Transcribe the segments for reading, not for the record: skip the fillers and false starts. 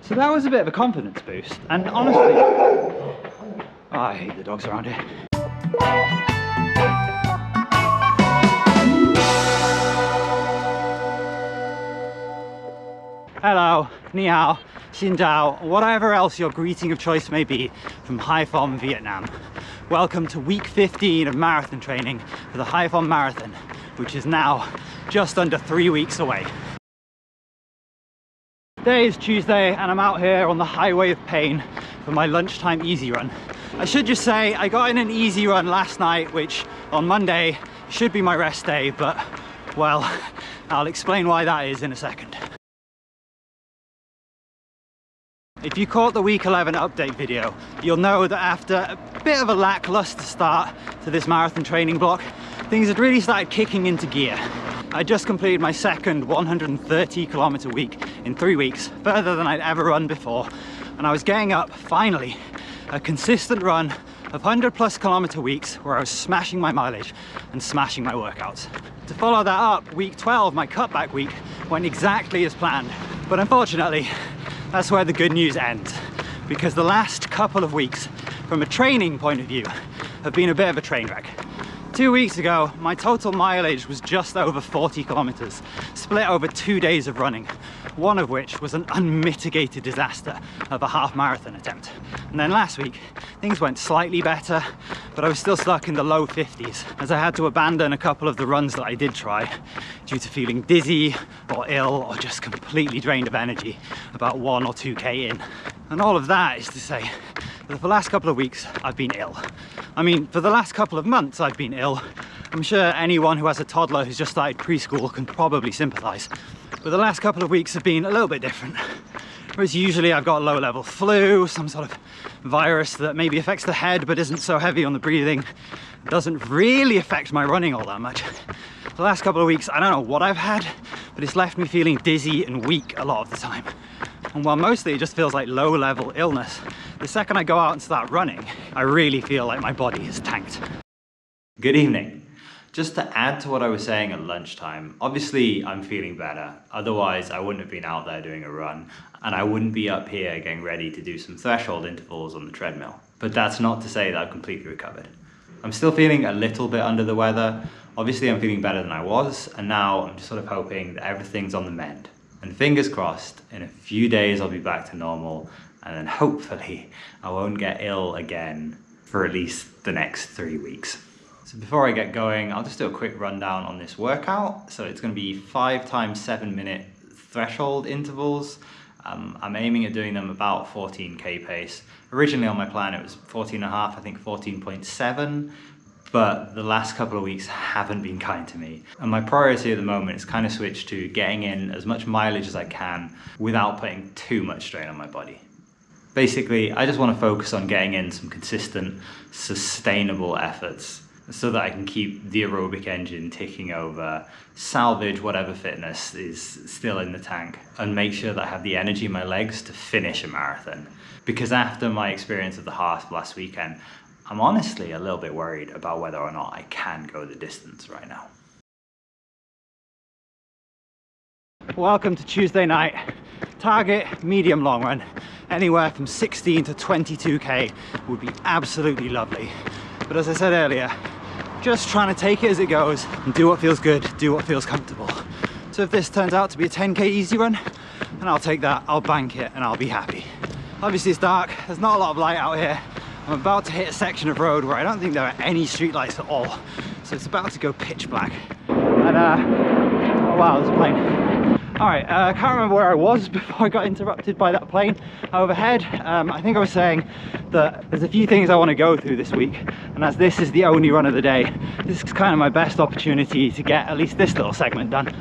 So that was a bit of a confidence boost, and honestly, oh, I hate the dogs around here. Hello, ni hao, xin chào, whatever else your greeting of choice may be from Haiphong, Vietnam. Welcome to week 15 of marathon training for the Haiphong Marathon, which is now just under 3 weeks away. Today is Tuesday and I'm out here on the highway of pain for my lunchtime easy run. I should just say I got in an easy run last night, which on Monday should be my rest day, but well, I'll explain why that is in a second. If you caught the week 11 update video, you'll know that after a bit of a lackluster start to this marathon training block, things had really started kicking into gear. I just completed my second 130-kilometer week in 3 weeks, further than I'd ever run before, and I was getting up, finally, a consistent run of 100+ kilometer weeks where I was smashing my mileage and smashing my workouts. To follow that up, week 12, my cutback week, went exactly as planned, but unfortunately, that's where the good news ends, because the last couple of weeks, from a training point of view, have been a bit of a train wreck. 2 weeks ago, my total mileage was just over 40 kilometers, split over 2 days of running, one of which was an unmitigated disaster of a half marathon attempt. And then last week, things went slightly better, but I was still stuck in the low 50s, as I had to abandon a couple of the runs that I did try due to feeling dizzy or ill or just completely drained of energy about 1 or 2k in. And all of that is to say that for the last couple of weeks, I've been ill. I mean, for the last couple of months, I've been ill. I'm sure anyone who has a toddler who's just started preschool can probably sympathize. But the last couple of weeks have been a little bit different. Whereas usually I've got low-level flu, some sort of virus that maybe affects the head but isn't so heavy on the breathing, doesn't really affect my running all that much. The last couple of weeks, I don't know what I've had, but it's left me feeling dizzy and weak a lot of the time. And while mostly it just feels like low-level illness, the second I go out and start running, I really feel like my body is tanked. Good evening. Just to add to what I was saying at lunchtime, obviously I'm feeling better. Otherwise, I wouldn't have been out there doing a run, and I wouldn't be up here getting ready to do some threshold intervals on the treadmill. But that's not to say that I've completely recovered. I'm still feeling a little bit under the weather. Obviously, I'm feeling better than I was, and now I'm just sort of hoping that everything's on the mend. And fingers crossed, in a few days I'll be back to normal, and then hopefully I won't get ill again for at least the next 3 weeks. So before I get going, I'll just do a quick rundown on this workout. So it's going to be 5 times 7 minute threshold intervals. I'm aiming at doing them about 14k pace. Originally on my plan it was 14.5, I think 14.7. But the last couple of weeks haven't been kind to me. And my priority at the moment is kind of switched to getting in as much mileage as I can without putting too much strain on my body. Basically, I just want to focus on getting in some consistent, sustainable efforts so that I can keep the aerobic engine ticking over, salvage whatever fitness is still in the tank, and make sure that I have the energy in my legs to finish a marathon. Because after my experience of the half last weekend, I'm honestly a little bit worried about whether or not I can go the distance right now. Welcome to Tuesday night. Target medium long run. Anywhere from 16 to 22k would be absolutely lovely. But as I said earlier, just trying to take it as it goes and do what feels good, do what feels comfortable. So if this turns out to be a 10k easy run, then I'll take that, I'll bank it, and I'll be happy. Obviously it's dark, there's not a lot of light out here. I'm about to hit a section of road where I don't think there are any streetlights at all. So it's about to go pitch black. And oh wow, there's a plane. All right, I can't remember where I was before I got interrupted by that plane overhead. I think I was saying that there's a few things I want to go through this week, and as this is the only run of the day, this is kind of my best opportunity to get at least this little segment done.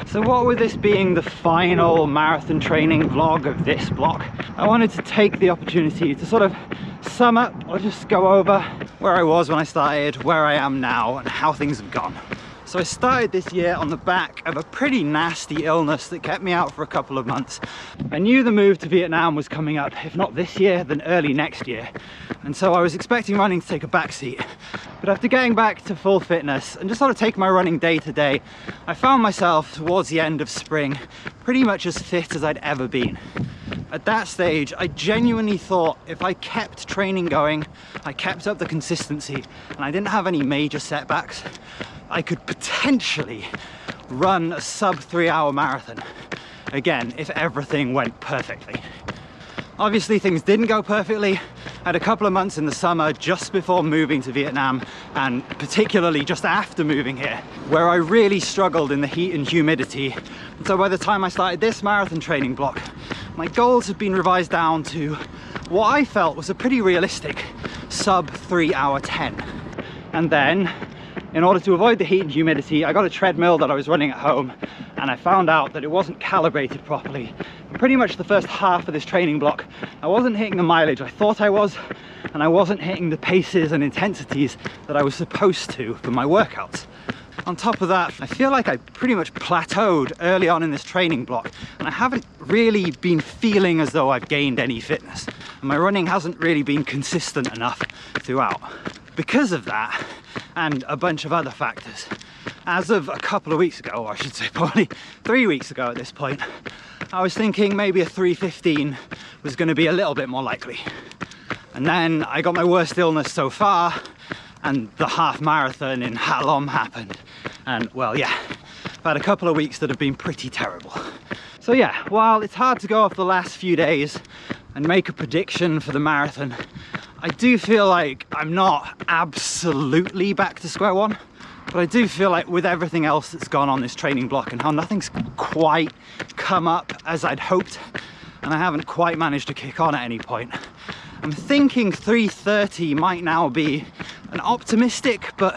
So what with this being the final marathon training vlog of this block, I wanted to take the opportunity to sort of sum up or just go over where I was when I started, where I am now, and how things have gone. So I started this year on the back of a pretty nasty illness that kept me out for a couple of months. I knew the move to Vietnam was coming up, if not this year, then early next year. And so I was expecting running to take a back seat. But after getting back to full fitness and just sort of taking my running day to day, I found myself towards the end of spring pretty much as fit as I'd ever been. At that stage, I genuinely thought if I kept training going, I kept up the consistency, and I didn't have any major setbacks, I could potentially run a sub 3-hour marathon. Again, if everything went perfectly. Obviously things didn't go perfectly. I had a couple of months in the summer just before moving to Vietnam, and particularly just after moving here, where I really struggled in the heat and humidity. And so by the time I started this marathon training block, my goals had been revised down to what I felt was a pretty realistic sub 3-hour 10. And then, in order to avoid the heat and humidity, I got a treadmill that I was running at home, and I found out that it wasn't calibrated properly. And pretty much the first half of this training block, I wasn't hitting the mileage I thought I was, and I wasn't hitting the paces and intensities that I was supposed to for my workouts. On top of that, I feel like I pretty much plateaued early on in this training block, and I haven't really been feeling as though I've gained any fitness. And my running hasn't really been consistent enough throughout. Because of that, and a bunch of other factors, as of a couple of weeks ago, or I should say probably 3 weeks ago at this point, I was thinking maybe a 3:15 was going to be a little bit more likely. And then I got my worst illness so far, and the half marathon in Halong happened. And well, yeah, I've had a couple of weeks that have been pretty terrible. So yeah, while it's hard to go off the last few days and make a prediction for the marathon, I do feel like I'm not absolutely back to square one, but I do feel like with everything else that's gone on this training block and how nothing's quite come up as I'd hoped, and I haven't quite managed to kick on at any point, I'm thinking 3:30 might now be an optimistic but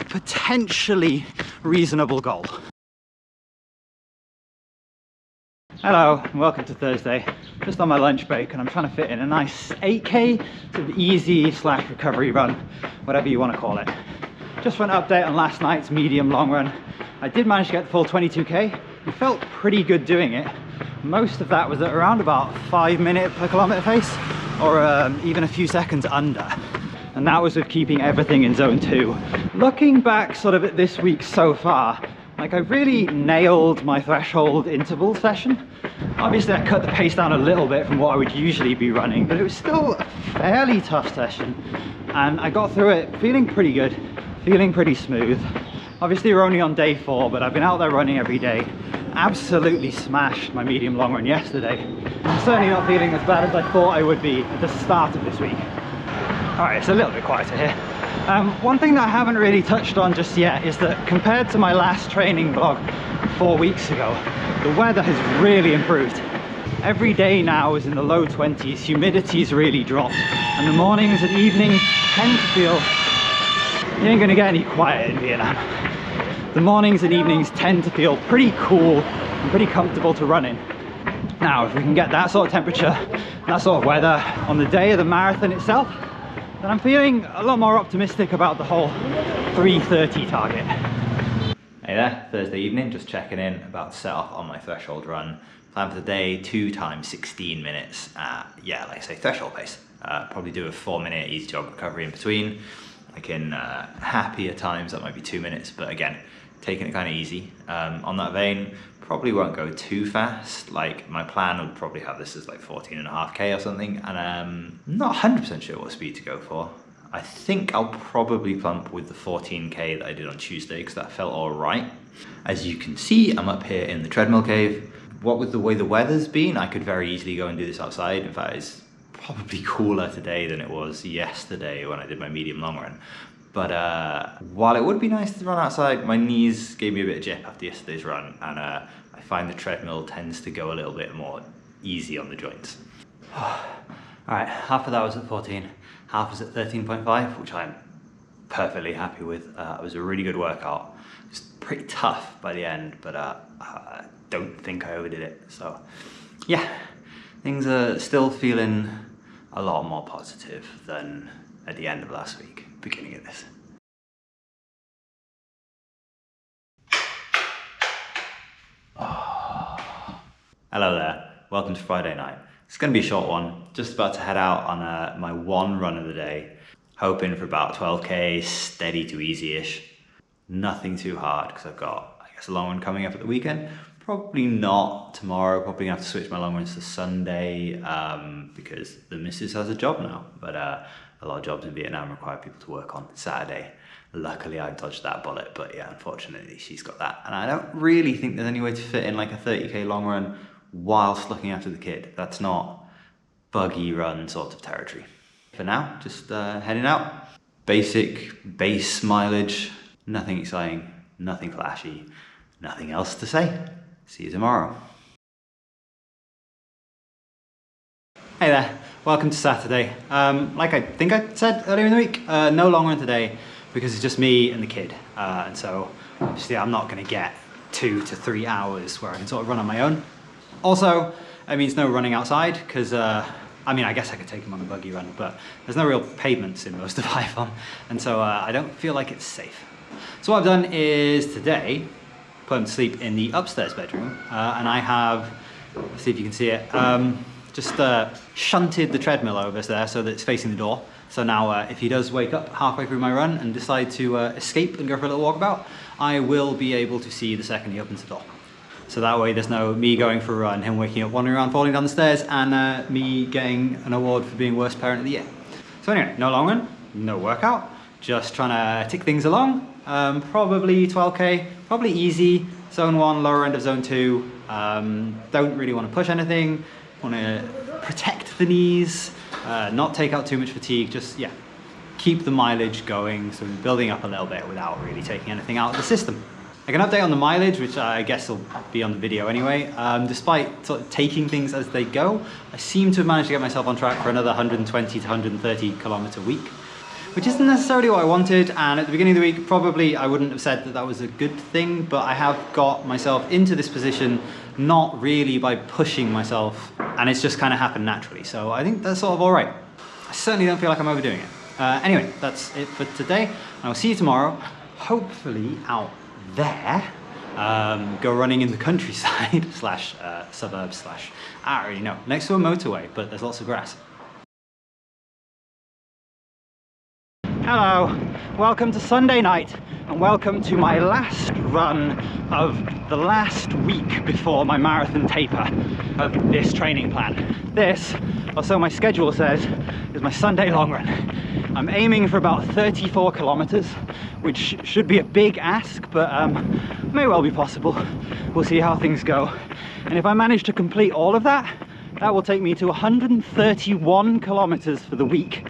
potentially reasonable goal. Hello and welcome to Thursday. Just on my lunch break, and I'm trying to fit in a nice 8k sort of easy / recovery run, whatever you want to call it. Just for an update on last night's medium long run, I did manage to get the full 22k. It felt pretty good doing it. Most of that was at around about 5 minute per kilometer pace, or even a few seconds under. And that was with keeping everything in zone 2. Looking back sort of at this week so far, like I really nailed my threshold interval session. Obviously I cut the pace down a little bit from what I would usually be running, but it was still a fairly tough session. And I got through it feeling pretty good, feeling pretty smooth. Obviously we're only on day 4, but I've been out there running every day. Absolutely smashed my medium long run yesterday. I'm certainly not feeling as bad as I thought I would be at the start of this week. Alright, it's a little bit quieter here. One thing that I haven't really touched on just yet is that compared to my last training vlog 4 weeks ago, the weather has really improved. Every day now is in the low 20s, humidity's really dropped, and the mornings and evenings tend to feel... You ain't gonna get any quiet in Vietnam. The mornings and evenings tend to feel pretty cool and pretty comfortable to run in. Now, if we can get that sort of temperature, that sort of weather on the day of the marathon itself, then I'm feeling a lot more optimistic about the whole 3:30 target. Hey there, Thursday evening, just checking in, about to set off on my threshold run. Plan for the day, 2 times 16 minutes at, yeah, like I say, threshold pace. Probably do a 4-minute easy jog recovery in between. Like in happier times, that might be 2 minutes, but again, taking it kind of easy. On that vein, probably won't go too fast. Like my plan would probably have this as like 14.5k or something, and I'm not 100% sure what speed to go for. I think I'll probably plump with the 14k that I did on Tuesday, because that felt all right. As you can see, I'm up here in the treadmill cave. What with the way the weather's been, I could very easily go and do this outside. In fact, it's probably cooler today than it was yesterday when I did my medium long run. But while it would be nice to run outside, my knees gave me a bit of jip after yesterday's run, and I find the treadmill tends to go a little bit more easy on the joints. Alright, half of that was at 14, half was at 13.5, which I'm perfectly happy with. It was a really good workout. It was pretty tough by the end, but I don't think I overdid it. So yeah, things are still feeling a lot more positive than at the end of last week, beginning of this. Hello there, welcome to Friday night. It's going to be a short one, just about to head out on my one run of the day, hoping for about 12k, steady to easy-ish. Nothing too hard, because I've got, I guess, a long one coming up at the weekend. Probably not tomorrow, probably gonna have to switch my long runs to Sunday because the missus has a job now, but a lot of jobs in Vietnam require people to work on Saturday. Luckily I dodged that bullet, but yeah, unfortunately she's got that. And I don't really think there's any way to fit in like a 30k long run whilst looking after the kid. That's not buggy run sort of territory. For now, just heading out. Basic base mileage, nothing exciting, nothing flashy, nothing else to say. See you tomorrow. Hey there, welcome to Saturday. Like I think I said earlier in the week, no long run today because it's just me and the kid. And so obviously I'm not gonna get 2 to 3 hours where I can sort of run on my own. Also, it means no running outside because I mean, I guess I could take him on a buggy run, but there's no real pavements in most of Haiphong, and so I don't feel like it's safe. So what I've done is today, put him to sleep in the upstairs bedroom, and I have, let's see if you can see it, just shunted the treadmill over there so that it's facing the door. So now if he does wake up halfway through my run and decide to escape and go for a little walkabout, I will be able to see the second he opens the door. So that way there's no me going for a run, him waking up, wandering around, falling down the stairs, and me getting an award for being worst parent of the year. So anyway, no long run, no workout, just trying to tick things along. Probably 12k, probably easy, zone 1, lower end of zone 2. Don't really want to push anything, want to protect the knees, not take out too much fatigue, just yeah, keep the mileage going, so building up a little bit without really taking anything out of the system. I can update on the mileage, which I guess will be on the video anyway. Despite sort of taking things as they go, I seem to have managed to get myself on track for another 120 to 130 kilometer week, which isn't necessarily what I wanted. And at the beginning of the week, probably I wouldn't have said that that was a good thing, but I have got myself into this position not really by pushing myself, and it's just kind of happened naturally. So I think that's sort of all right. I certainly don't feel like I'm overdoing it. Anyway, that's it for today. I'll see you tomorrow, hopefully out there, go running in the countryside slash suburbs slash, I don't really know, next to a motorway, but there's lots of grass. Hello, welcome to Sunday night and welcome to my last run of the last week before my marathon taper of this training plan. This, or so my schedule says, is my Sunday long run. I'm aiming for about 34 kilometers, which should be a big ask, but may well be possible. We'll see how things go. And if I manage to complete all of that, that will take me to 131 kilometers for the week,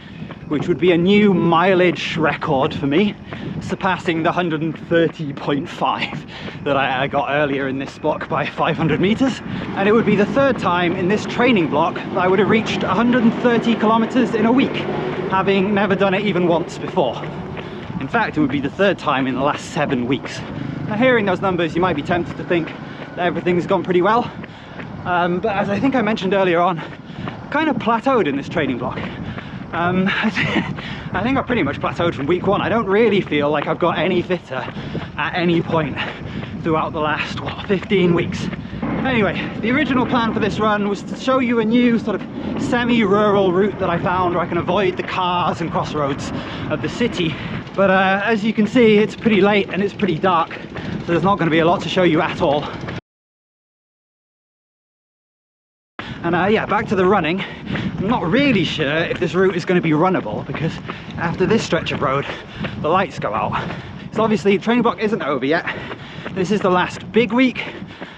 which would be a new mileage record for me, surpassing the 130.5 that I got earlier in this block by 500 meters. And it would be the third time in this training block that I would have reached 130 kilometers in a week, having never done it even once before. In fact, it would be the third time in the last 7 weeks. Now, hearing those numbers, you might be tempted to think that everything's gone pretty well. But as I think I mentioned earlier on, I kind of plateaued in this training block. I think I pretty much plateaued from week 1. I don't really feel like I've got any fitter at any point throughout the last, what, 15 weeks. Anyway, the original plan for this run was to show you a new sort of semi-rural route that I found where I can avoid the cars and crossroads of the city. But as you can see, it's pretty late and it's pretty dark, so there's not going to be a lot to show you at all. And yeah, back to the running. I'm not really sure if this route is going to be runnable because after this stretch of road, the lights go out. So obviously, training block isn't over yet. This is the last big week.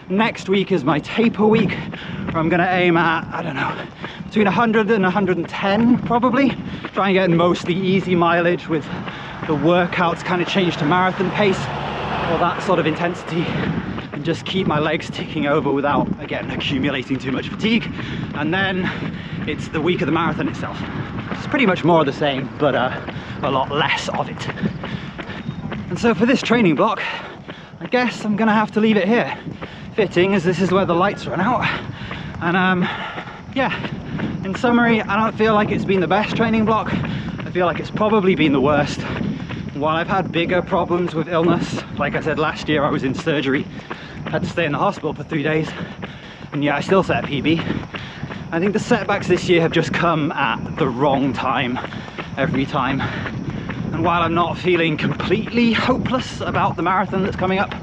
Next week is my taper week, where I'm going to aim at, I don't know, between 100 and 110 probably. Try and get mostly easy mileage with the workouts kind of change to marathon pace, or that sort of intensity, and just keep my legs ticking over without, again, accumulating too much fatigue. And then it's the week of the marathon itself. It's pretty much more of the same, but a lot less of it. And so for this training block, I guess I'm gonna have to leave it here. Fitting, as this is where the lights run out. And yeah, in summary, I don't feel like it's been the best training block. I feel like it's probably been the worst. While I've had bigger problems with illness, like I said, last year I was in surgery, had to stay in the hospital for 3 days, and yeah, I still set a PB. I think the setbacks this year have just come at the wrong time, every time. And while I'm not feeling completely hopeless about the marathon that's coming up,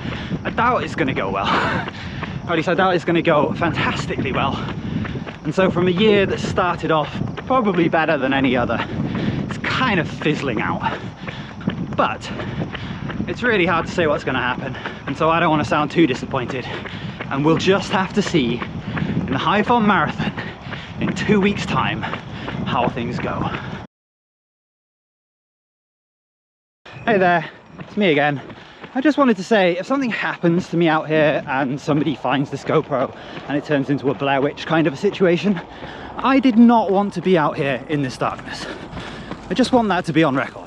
I doubt it's going to go well. or at least I doubt it's going to go fantastically well. And so from a year that started off probably better than any other, it's kind of fizzling out. But it's really hard to say what's going to happen, and so I don't want to sound too disappointed, and we'll just have to see in the Haiphong Marathon in 2 weeks' time how things go. Hey there, it's me again. I just wanted to say, if something happens to me out here and somebody finds this GoPro and it turns into a Blair Witch kind of a situation, I did not want to be out here in this darkness. I just want that to be on record.